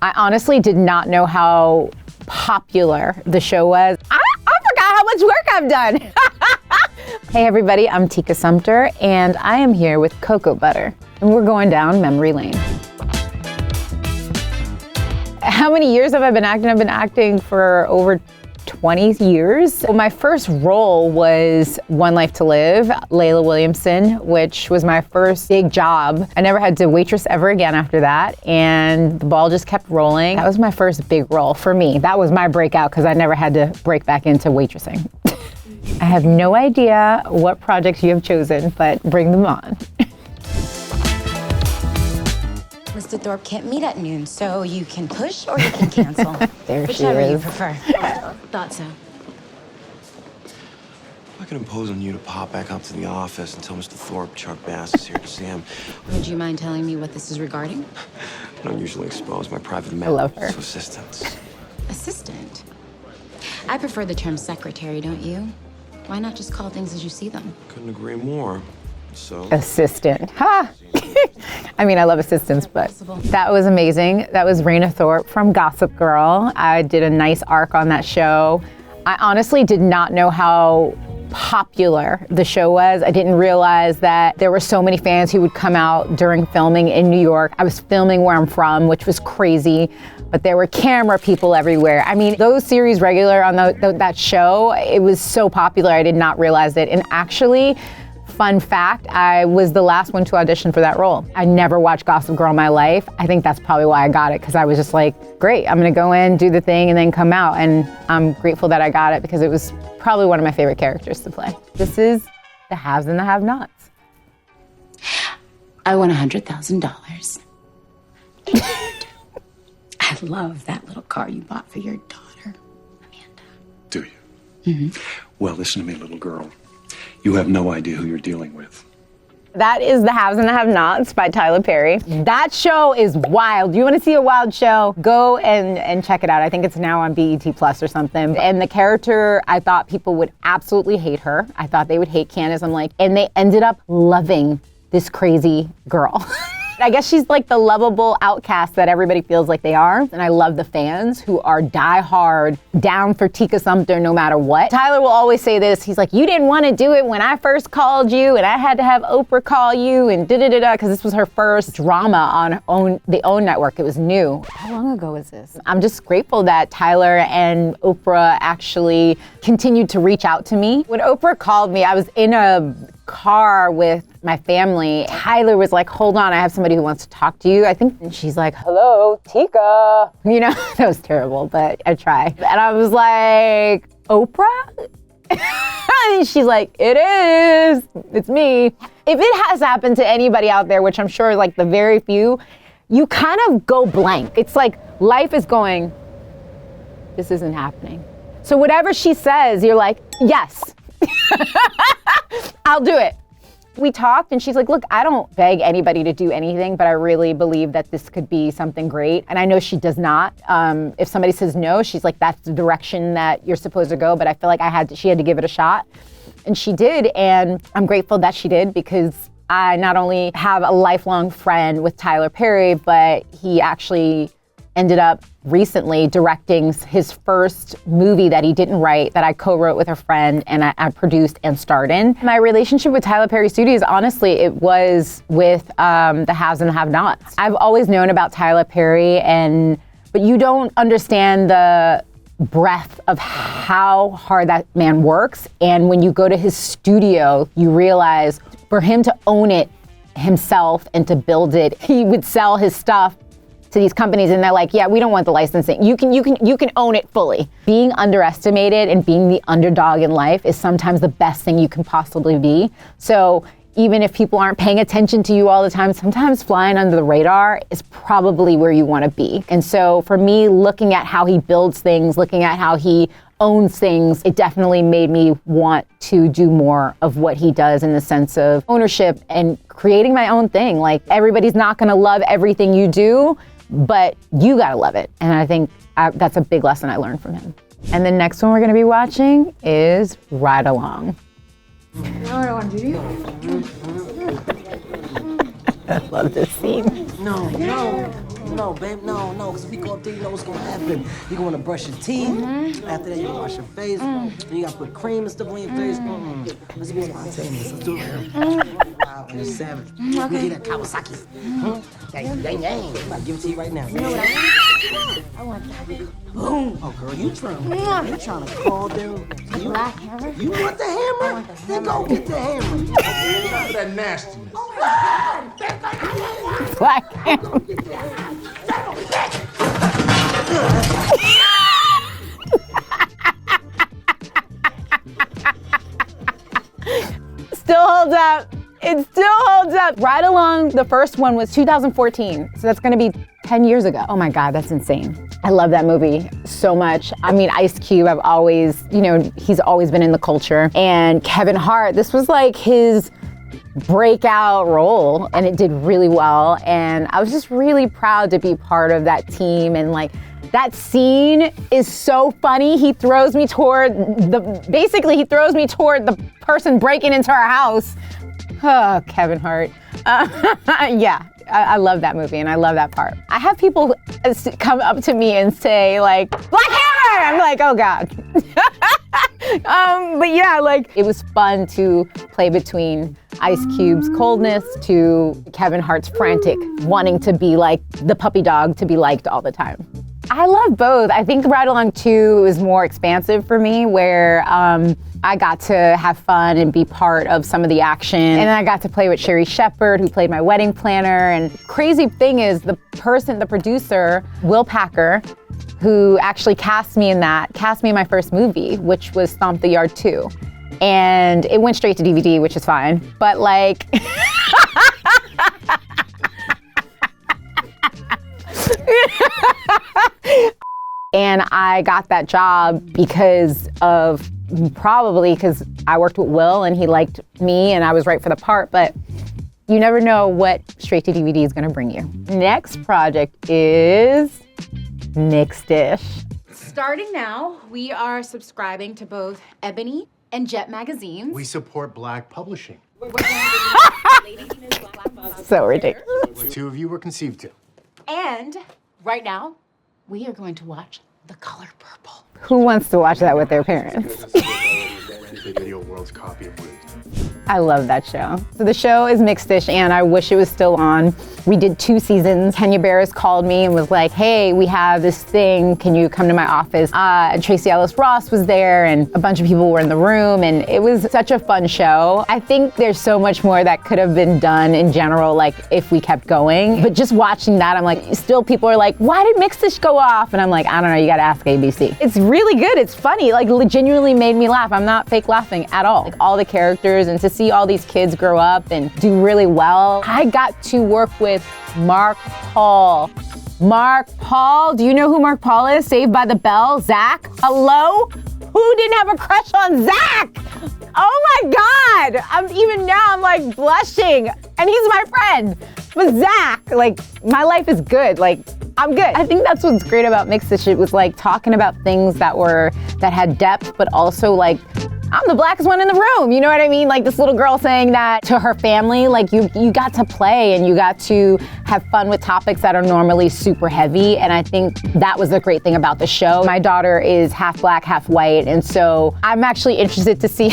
I honestly did not know how popular the show was. I forgot how much work I've done. Hey everybody, I'm Tika Sumpter, and I am here with Cocoa Butter, and we're going down memory lane. How many years have I been acting? I've been acting for over 20 years. Well, my first role was One Life to Live, Layla Williamson, which was my first big job. I never had to waitress ever again after that, and the ball just kept rolling. That was my first big role for me. That was my breakout because I never had to break back into waitressing. I have no idea what projects you have chosen, but bring them on. Mr. Thorpe can't meet at noon, so you can push or you can cancel. There she Whichever you is. prefer. Thought so. I could impose on you to pop back up to the office and tell Mr. Thorpe Chuck Bass is here to see him. Would you mind telling me what this is regarding? I don't usually expose my private love matters her. to assistants. Assistant. I prefer the term secretary, don't you? Why not just call things as you see them? Couldn't agree more. So, Assistant. Ha! I mean, I love assistants, but that was amazing. That was Raina Thorpe from Gossip Girl. I did a nice arc on that show. I honestly did not know how popular the show was. I didn't realize that there were so many fans who would come out during filming in New York. I was filming where I'm from, which was crazy, but there were camera people everywhere. I mean, those series regular on that show, it was so popular, I did not realize it. And actually, fun fact, I was the last one to audition for that role. I never watched Gossip Girl in my life. I think that's probably why I got it, because I was just like, great, I'm gonna go in, do the thing, and then come out. And I'm grateful that I got it because it was probably one of my favorite characters to play. This is the haves and the have-nots. I won $100,000. I love that little car you bought for your daughter, Amanda. Do you? Mm-hmm. Well, listen to me, little girl. You have no idea who you're dealing with. That is The Haves and the Have-Nots by Tyler Perry. That show is wild. You want to see a wild show? Go and check it out. I think it's now on BET Plus or something. And the character, I thought people would absolutely hate her. I thought they would hate Candace. And they ended up loving this crazy girl. I guess she's like the lovable outcast that everybody feels like they are. And I love the fans who are diehard, down for Tika Sumpter no matter what. Tyler will always say this. He's like, you didn't want to do it when I first called you, and I had to have Oprah call you, and da-da-da-da, because this was her first drama on the OWN network. It was new. How long ago was this? I'm just grateful that Tyler and Oprah actually continued to reach out to me. When Oprah called me, I was in a car with my family. Tyler was like, hold on, I have somebody who wants to talk to you. I think, and she's like, hello, Tika. You know, that was terrible, but I tried. And I was like, Oprah? And she's like, it is, it's me. If it has happened to anybody out there, which I'm sure like the very few, you kind of go blank. It's like life is going, this isn't happening. So whatever she says, you're like, yes. I'll do it. We talked and she's like, look, I don't beg anybody to do anything, but I really believe that this could be something great. And I know she does not. If somebody says no, she's like, that's the direction that you're supposed to go. But I feel like she had to give it a shot. And she did. And I'm grateful that she did, because I not only have a lifelong friend with Tyler Perry, but he actually ended up recently directing his first movie that he didn't write, that I co-wrote with a friend and I produced and starred in. My relationship with Tyler Perry Studios, honestly, it was with the haves and the have-nots. I've always known about Tyler Perry, but you don't understand the breadth of how hard that man works. And when you go to his studio, you realize for him to own it himself and to build it, he would sell his stuff to these companies and they're like, yeah, we don't want the licensing. You can own it fully. Being underestimated and being the underdog in life is sometimes the best thing you can possibly be. So even if people aren't paying attention to you all the time, sometimes flying under the radar is probably where you want to be. And so for me, looking at how he builds things, looking at how he owns things, it definitely made me want to do more of what he does in the sense of ownership and creating my own thing. Like, everybody's not going to love everything you do, but you gotta love it. And I think that's a big lesson I learned from him. And the next one we're gonna be watching is Ride Along. No, I don't want to do you. I love this scene. No. No, babe, no, because if we go up there, you know what's gonna happen. You're gonna brush your teeth. After that, you gonna wash your face. Then you gotta put cream and stuff on your face. Let's be spontaneous. Let's do it. Wow, and it's savage. You get that Kawasaki. Yang. I'm about to give it to you right now. You know what I want that. Boom. Oh, girl, you trying to call them. Black hammer? You want the hammer? Then go get the hammer. Enough of that nastiness. Black hammer. Still holds up. It still holds up. Right Along, the first one was 2014. So that's gonna be 10 years ago. Oh my God, that's insane. I love that movie so much. I mean, Ice Cube, I've always, he's always been in the culture. And Kevin Hart, this was like his breakout role and it did really well. And I was just really proud to be part of that team. And like, that scene is so funny. He throws me toward the person breaking into our house. Oh, Kevin Hart. Yeah, I love that movie and I love that part. I have people come up to me and say like, Black Hammer! I'm like, oh God. But yeah, like it was fun to play between Ice Cube's coldness to Kevin Hart's frantic wanting to be like the puppy dog to be liked all the time. I love both. I think Ride Along 2 is more expansive for me where I got to have fun and be part of some of the action. And then I got to play with Sherry Shepherd, who played my wedding planner. And crazy thing is the producer, Will Packer, who actually cast me in my first movie, which was Stomp the Yard 2. And it went straight to DVD, which is fine. But like, and I got that job because I worked with Will and he liked me and I was right for the part, but you never know what straight to DVD is gonna bring you. Next project is Mixed Dish. Starting now, we are subscribing to both Ebony and Jet magazines. We support Black publishing. So ridiculous. The two of you were conceived to. And right now, we are going to watch The Color Purple. Who wants to watch that with their parents? Video world's copy of Wisdom. I love that show. So the show is Mixed Dish and I wish it was still on. We did 2 seasons. Kenya Barris called me and was like, hey, we have this thing. Can you come to my office? And Tracy Ellis Ross was there and a bunch of people were in the room and it was such a fun show. I think there's so much more that could have been done in general, like if we kept going. But just watching that, I'm like, still people are like, why did Mixed Dish go off? And I'm like, I don't know, you gotta ask ABC. It's really good, it's funny, like genuinely made me laugh. I'm not fake laughing at all. Like all the characters and to see all these kids grow up and do really well. I got to work with Mark Paul. Mark Paul, do you know who Mark Paul is? Saved by the Bell, Zach. Hello? Who didn't have a crush on Zach? Oh my God, I'm like blushing and he's my friend. But Zach, like my life is good, like I'm good. I think that's what's great about Mixed Dish. It was like talking about things that had depth, but also like, I'm the blackest one in the room, you know what I mean? Like this little girl saying that to her family, like you got to play and you got to have fun with topics that are normally super heavy. And I think that was the great thing about the show. My daughter is half black, half white. And so I'm actually interested to see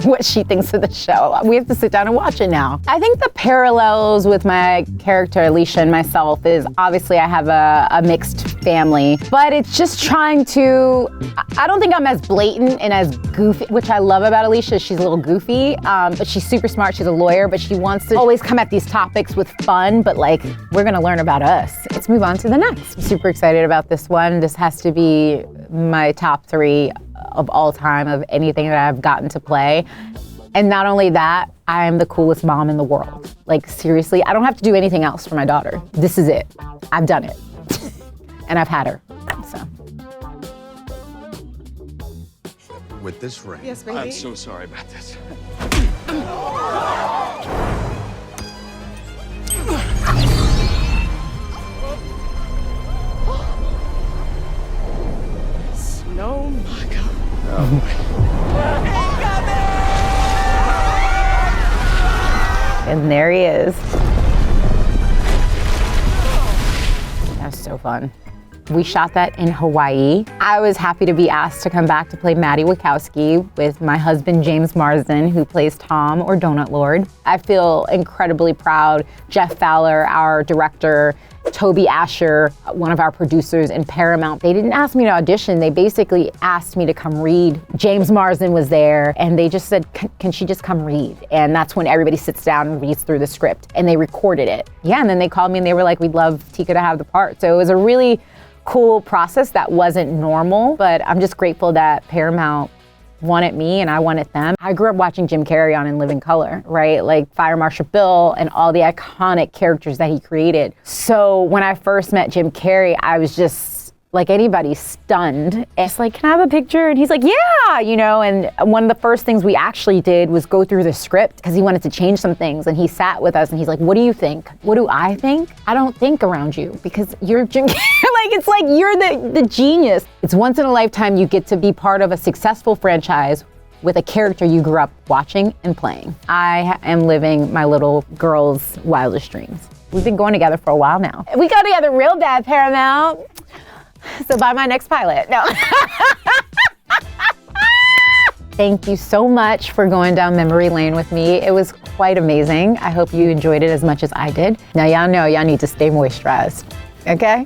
what she thinks of the show. We have to sit down and watch it now. I think the parallels with my character, Alicia, and myself is obviously I have a mixed family, but it's just trying to, I don't think I'm as blatant and as goofy, which I love about Alicia. She's a little goofy, but she's super smart. She's a lawyer, but she wants to always come at these topics with fun, but like, we're gonna learn about us. Let's move on to the next. I'm super excited about this one. This has to be my top 3 of all time of anything that I've gotten to play. And not only that, I am the coolest mom in the world. Like seriously, I don't have to do anything else for my daughter. This is it. I've done it. And I've had her, so. With this ring. Yes, baby. I'm so sorry about this. No, my God. And there he is. fun. We shot that in Hawaii. I was happy to be asked to come back to play Maddie Wachowski with my husband, James Marsden, who plays Tom or Donut Lord. I feel incredibly proud. Jeff Fowler, our director, Toby Asher, one of our producers in Paramount, they didn't ask me to audition. They basically asked me to come read. James Marsden was there, and they just said, can she just come read? And that's when everybody sits down and reads through the script, and they recorded it. Yeah, and then they called me and they were like, we'd love Tika to have the part. So it was a really cool process that wasn't normal, but I'm just grateful that Paramount wanted me and I wanted them. I grew up watching Jim Carrey on In Living Color, right? Like Fire Marshal Bill and all the iconic characters that he created. So when I first met Jim Carrey, I was just like anybody, stunned. And it's like, can I have a picture? And he's like, yeah, you know, and one of the first things we actually did was go through the script because he wanted to change some things. And he sat with us and he's like, what do you think? What do I think? I don't think around you because you're Jim Carrey. Like, it's like you're the genius. It's once in a lifetime you get to be part of a successful franchise with a character you grew up watching and playing. I am living my little girl's wildest dreams. We've been going together for a while now. We go together real bad, Paramount. So buy my next pilot. No. Thank you so much for going down memory lane with me. It was quite amazing. I hope you enjoyed it as much as I did. Now y'all know y'all need to stay moisturized, okay?